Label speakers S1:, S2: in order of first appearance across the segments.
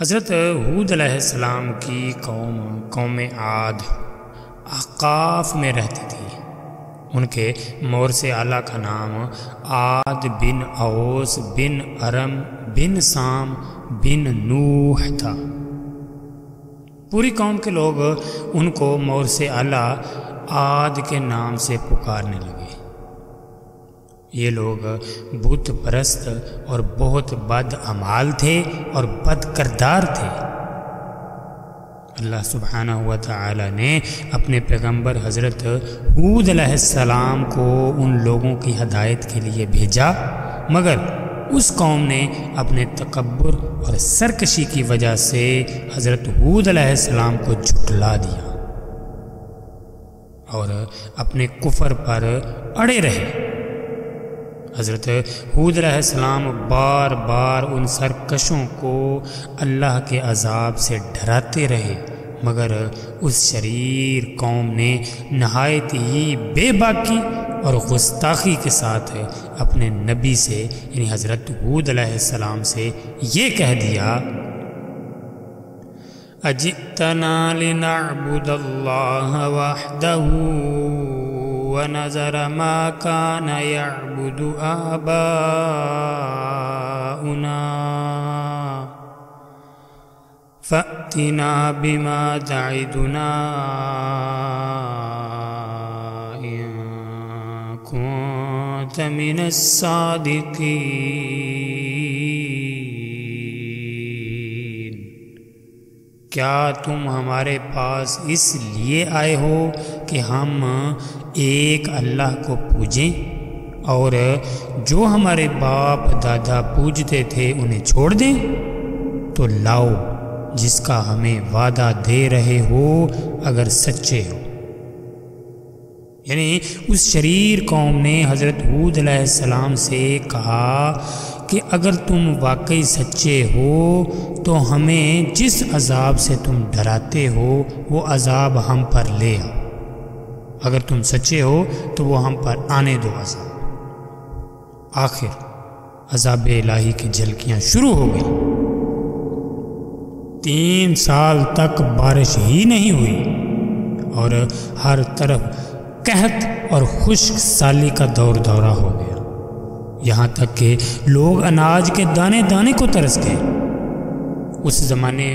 S1: حضرت ہود علیہ السلام کی قوم عاد احقاف میں رہتی تھی۔ ان کے مورث اعلیٰ کا نام عاد بن اوس بن ارم بن سام بن نوح تھا۔ پوری قوم کے لوگ ان کو مورث اعلیٰ عاد کے نام سے پکارنے لگے۔ یہ لوگ بت پرست اور بہت بد اعمال تھے اور بد کردار تھے۔ اللہ سبحانہ و تعالی نے اپنے پیغمبر حضرت ہود علیہ السلام کو ان لوگوں کی ہدایت کے لیے بھیجا، مگر اس قوم نے اپنے تکبر اور سرکشی کی وجہ سے حضرت ہود علیہ السلام کو جھٹلا دیا اور اپنے کفر پر اڑے رہے۔ حضرت ہود علیہ السلام بار بار ان سرکشوں کو اللہ کے عذاب سے ڈراتے رہے، مگر اس شریر قوم نے نہایت ہی بے باکی اور گستاخی کے ساتھ اپنے نبی سے یعنی حضرت ہود علیہ السلام سے یہ کہہ دیا: اجئتنا لنعبد اللہ وحدہ وَنَذَرَ مَا كَانَ يَعْبُدُ آبَاؤُنَا فَأْتِنَا بِمَا تَعِدُنَا إِن كُنتَ مِنَ الصَّادِقِينَ۔ کیا تم ہمارے پاس اس لیے آئے ہو کہ ہم ایک اللہ کو پوجیں اور جو ہمارے باپ دادا پوجتے تھے انہیں چھوڑ دیں؟ تو لاؤ جس کا ہمیں وعدہ دے رہے ہو اگر سچے ہو۔ یعنی اس شریر قوم نے حضرت ہود علیہ السلام سے کہا کہ اگر تم واقعی سچے ہو تو ہمیں جس عذاب سے تم ڈراتے ہو وہ عذاب ہم پر لے آؤ، اگر تم سچے ہو تو وہ ہم پر آنے دو عذاب۔ آخر عذاب الہی کی جھلکیاں شروع ہو گئی۔ 3 سال تک بارش ہی نہیں ہوئی اور ہر طرف قحط اور خشک سالی کا دورہ ہو گیا، یہاں تک کہ لوگ اناج کے دانے دانے کو ترس گئے۔ اس زمانے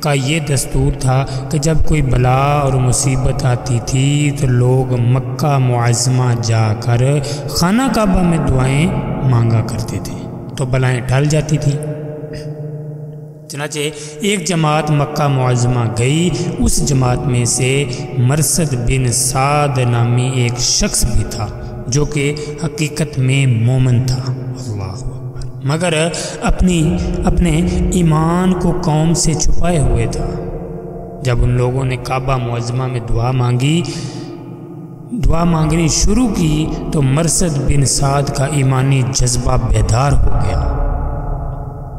S1: کا یہ دستور تھا کہ جب کوئی بلا اور مصیبت آتی تھی تو لوگ مکہ معظمہ جا کر خانہ کعبہ میں دعائیں مانگا کرتے تھے تو بلائیں ٹل جاتی تھیں۔ چنانچہ ایک جماعت مکہ معظمہ گئی، اس جماعت میں سے مرثد بن سعد نامی ایک شخص بھی تھا جو کہ حقیقت میں مومن تھا، اللہ اکبر، مگر اپنے ایمان کو قوم سے چھپائے ہوئے تھا۔ جب ان لوگوں نے کعبہ معظمہ میں دعا مانگنی شروع کی تو مرثد بن سعد کا ایمانی جذبہ بیدار ہو گیا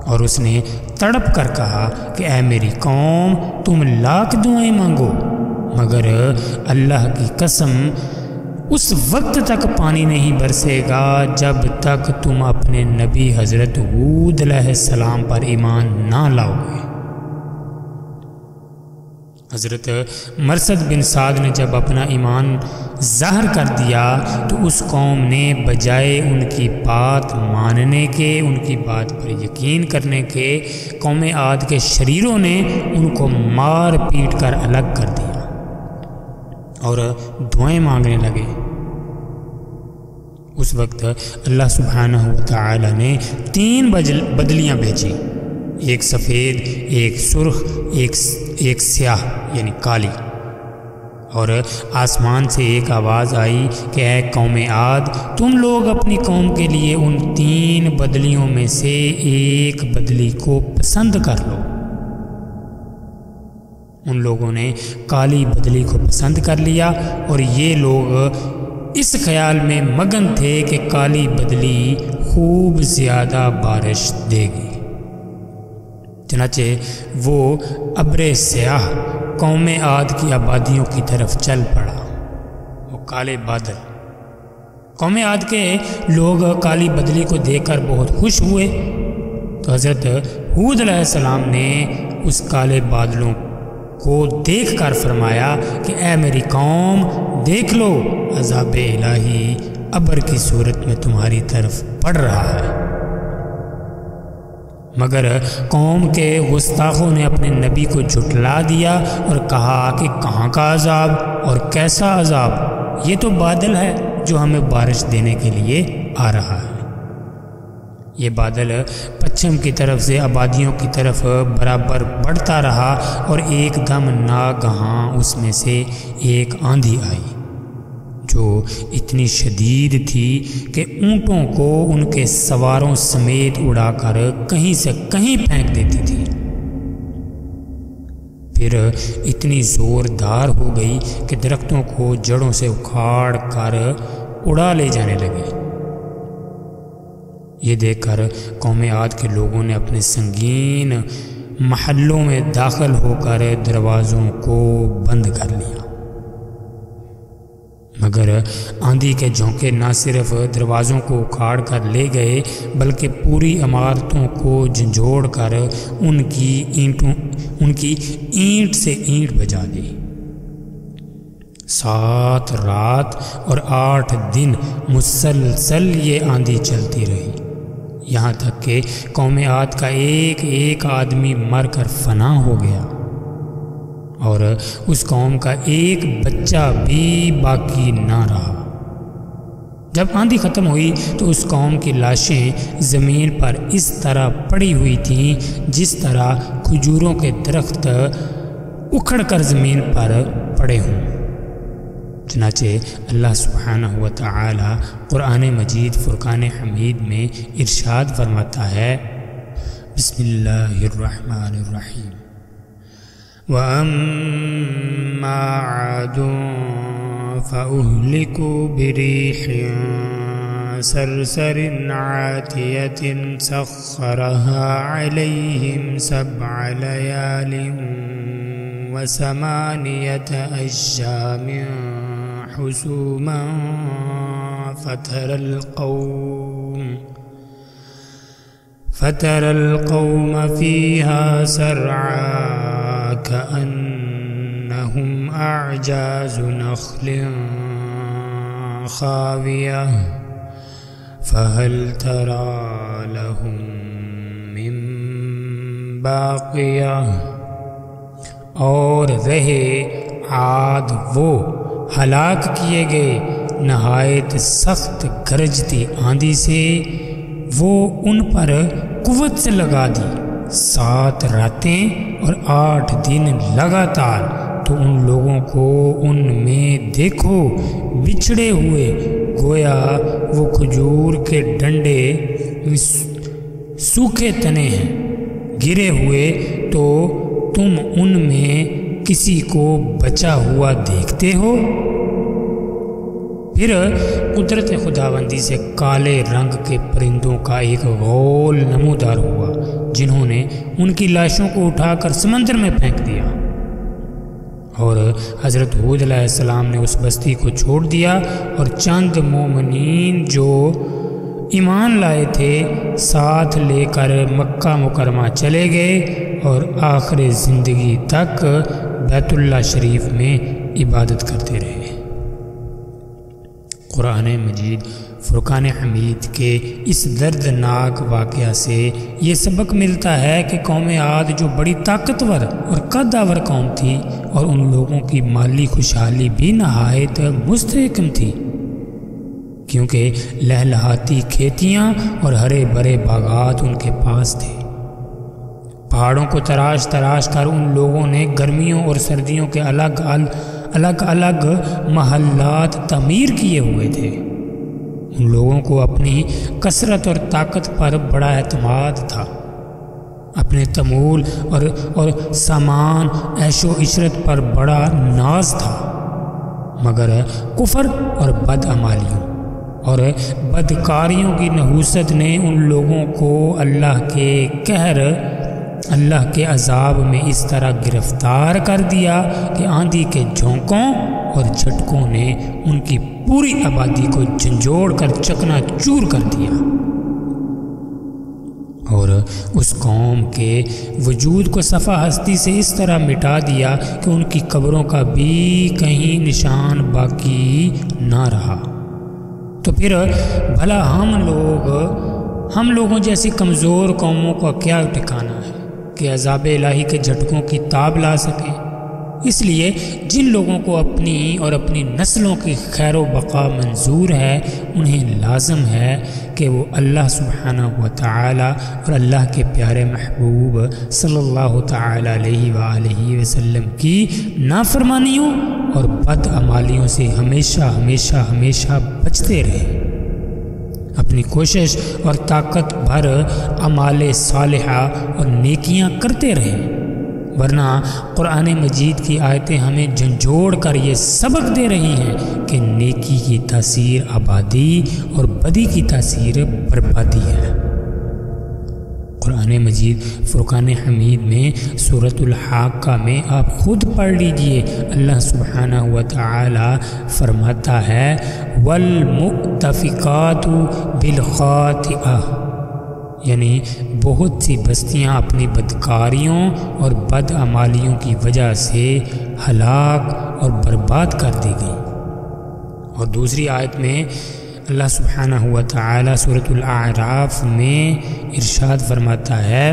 S1: اور اس نے تڑپ کر کہا کہ اے میری قوم، تم لاکھ دعائیں مانگو مگر اللہ کی قسم اس وقت تک پانی نہیں برسے گا جب تک تم اپنے نبی حضرت ہود علیہ السلام پر ایمان نہ لاؤ گے۔ حضرت مرثد بن سعد نے جب اپنا ایمان ظاہر کر دیا تو اس قوم نے بجائے ان کی بات ماننے کے، ان کی بات پر یقین کرنے کے، قوم عاد کے شریروں نے ان کو مار پیٹ کر الگ کر دیا اور دعائیں مانگنے لگے۔ اس وقت اللہ سبحانہ و تعالی نے 3 بدلیاں بھیجی، ایک سفید، ایک سرخ، ایک سیاہ یعنی کالی، اور آسمان سے ایک آواز آئی کہ اے قوم عاد، تم لوگ اپنی قوم کے لیے ان 3 بدلیوں میں سے ایک بدلی کو پسند کر لو۔ ان لوگوں نے کالی بدلی کو پسند کر لیا اور یہ لوگ اس خیال میں مگن تھے کہ کالی بدلی خوب زیادہ بارش دے گی۔ چنانچہ وہ ابر سیاہ قوم عاد کی آبادیوں کی طرف چل پڑا، وہ کالے بادل۔ قوم عاد کے لوگ کالی بدلی کو دیکھ کر بہت خوش ہوئے تو حضرت ہود علیہ السلام نے اس کالے بادلوں کو دیکھ کر فرمایا کہ اے میری قوم دیکھ لو، عذاب الہی ابر کی صورت میں تمہاری طرف پڑ رہا ہے۔ مگر قوم کے گستاخوں نے اپنے نبی کو جھٹلا دیا اور کہا کہ کہاں کا عذاب اور کیسا عذاب، یہ تو بادل ہے جو ہمیں بارش دینے کے لیے آ رہا ہے۔ یہ بادل پچھم کی طرف سے آبادیوں کی طرف برابر بڑھتا رہا اور ایک دم ناگہاں اس میں سے ایک آندھی آئی جو اتنی شدید تھی کہ اونٹوں کو ان کے سواروں سمیت اڑا کر کہیں سے کہیں پھینک دیتی تھی، پھر اتنی زوردار ہو گئی کہ درختوں کو جڑوں سے اکھاڑ کر اڑا لے جانے لگی۔ یہ دیکھ کر قوم عاد کے لوگوں نے اپنے سنگین محلوں میں داخل ہو کر دروازوں کو بند کر لیا، مگر آندھی کے جھونکے نہ صرف دروازوں کو اکھاڑ کر لے گئے بلکہ پوری عمارتوں کو جھنجھوڑ کر ان کی اینٹ سے اینٹ بجا دی۔ 7 رات اور 8 دن مسلسل یہ آندھی چلتی رہی، یہاں تک کہ قوم عاد کا ایک ایک آدمی مر کر فنا ہو گیا اور اس قوم کا ایک بچہ بھی باقی نہ رہا۔ جب آندھی ختم ہوئی تو اس قوم کی لاشیں زمین پر اس طرح پڑی ہوئی تھیں جس طرح کھجوروں کے درخت اکھڑ کر زمین پر پڑے ہوں۔ چنانچہ اللہ سبحانہ و تعالی قرآن مجید فرقان حمید میں ارشاد فرماتا ہے، بسم اللہ الرحمن الرحیم، وَأَمَّا عَادٌ فَأُهْلِكُوا بِرِيحٍ صَرْصَرٍ عَاتِيَةٍ سَخَّرَهَا عَلَيْهِمْ 7 لَيَالٍ و8 أَيَّامٍ حُسُومًا فترى القوم فيها سرعا كأنهم أعجاز نخل خاوية فهل ترى لهم من باقية۔ اور رہے عاد وہ ہلاک کیے گئے نہایت سخت گرجتی آندھی سے، وہ ان پر قوت سے لگا دی 7 راتیں اور 8 دن لگاتار، تو ان لوگوں کو ان میں دیکھو بچھڑے ہوئے، گویا وہ کھجور کے ڈنڈے سوکھے تنے ہیں گرے ہوئے، تو تم ان میں کسی کو بچا ہوا دیکھتے ہو؟ پھر قدرت خداوندی سے کالے رنگ کے پرندوں کا ایک غول نمودار ہوا جنہوں نے ان کی لاشوں کو اٹھا کر سمندر میں پھینک دیا، اور حضرت ہود علیہ السلام نے اس بستی کو چھوڑ دیا اور چند مومنین جو ایمان لائے تھے ساتھ لے کر مکہ مکرمہ چلے گئے اور آخر زندگی تک بیت اللہ شریف میں عبادت کرتے رہے۔ قرآن مجید فرقان حمید کے اس دردناک واقعہ سے یہ سبق ملتا ہے کہ قوم عاد جو بڑی طاقتور اور قدآور قوم تھی اور ان لوگوں کی مالی خوشحالی بھی نہایت مستحکم تھی، کیونکہ لہلہاتی کھیتیاں اور ہرے بھرے باغات ان کے پاس تھے۔ پہاڑوں کو تراش تراش کر ان لوگوں نے گرمیوں اور سردیوں کے الگ الگ محلات تعمیر کیے ہوئے تھے۔ ان لوگوں کو اپنی کثرت اور طاقت پر بڑا اعتماد تھا، اپنے تمول اور سامان عیش و عشرت پر بڑا ناز تھا، مگر کفر اور بدعمالیوں اور بدکاریوں کی نحوست نے ان لوگوں کو اللہ کے قہر، اللہ کے عذاب میں اس طرح گرفتار کر دیا کہ آندھی کے جھونکوں اور جھٹکوں نے ان کی پوری آبادی کو جھنجھوڑ کر چکنا چور کر دیا، اور اس قوم کے وجود کو صفحہ ہستی سے اس طرح مٹا دیا کہ ان کی قبروں کا بھی کہیں نشان باقی نہ رہا۔ تو پھر بھلا ہم لوگوں جیسی کمزور قوموں کا کیا ٹھکانا ہے کہ عذاب الہی کے جھٹکوں کی تاب لا سکیں؟ اس لیے جن لوگوں کو اپنی اور اپنی نسلوں کی خیر و بقا منظور ہے انہیں لازم ہے کہ وہ اللہ سبحانہ و تعالی اور اللہ کے پیارے محبوب صلی اللہ تعالی علیہ وآلہ وسلم کی نافرمانیوں اور بدعمالیوں سے ہمیشہ ہمیشہ ہمیشہ بچتے رہیں، اپنی کوشش اور طاقت بھر اعمال صالحہ اور نیکیاں کرتے رہیں، ورنہ قرآن مجید کی آیتیں ہمیں جھنجھوڑ کر یہ سبق دے رہی ہیں کہ نیکی کی تاثیر آبادی اور بدی کی تاثیر بربادی ہے۔ قرآن مجید فرقان حمید میں سورۃ الحاقہ میں آپ خود پڑھ لیجئے، اللہ سبحانہ و تعالی فرماتا ہے والمؤتفقات بالخاطئہ، یعنی بہت سی بستیاں اپنی بدکاریوں اور بدعمالیوں کی وجہ سے ہلاک اور برباد کر دی گئی۔ اور دوسری آیت میں اللہ سبحانہ و تعالی سورۃ الاعراف میں ارشاد فرماتا ہے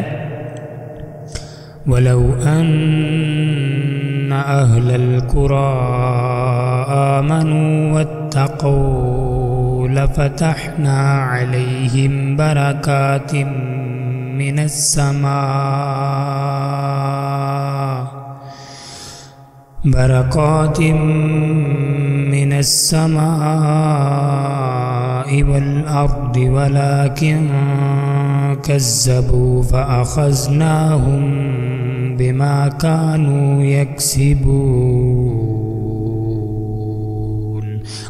S1: وَلَوْ أَنَّ أَهْلَ الْقُرَىٰ آمَنُوا وَاتَّقَوْا لَفَتَحْنَا عَلَيْهِمْ بركات من السماء والأرض ولكن كذبوا فأخذناهم بما كانوا يكسبون۔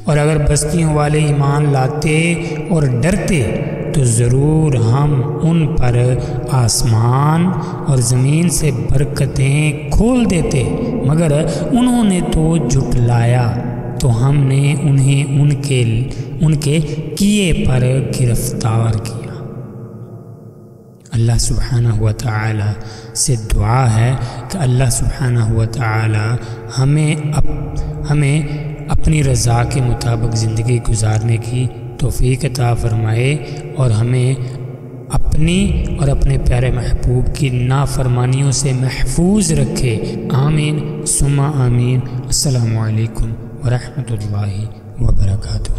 S1: اور اگر بستیوں والے ایمان لاتے اور ڈرتے تو ضرور ہم ان پر آسمان اور زمین سے برکتیں کھول دیتے، مگر انہوں نے تو جھٹلایا تو ہم نے انہیں ان کے کیے پر گرفتار کیا۔ اللہ سبحانہ و تعالی سے دعا ہے کہ اللہ سبحانہ و تعالی ہمیں اپنی رضا کے مطابق زندگی گزارنے کی توفیق عطا فرمائے اور ہمیں اپنی اور اپنے پیارے محبوب کی نافرمانیوں سے محفوظ رکھے، آمین ثم آمین۔ السلام علیکم ورحمۃ اللہ وبرکاتہ۔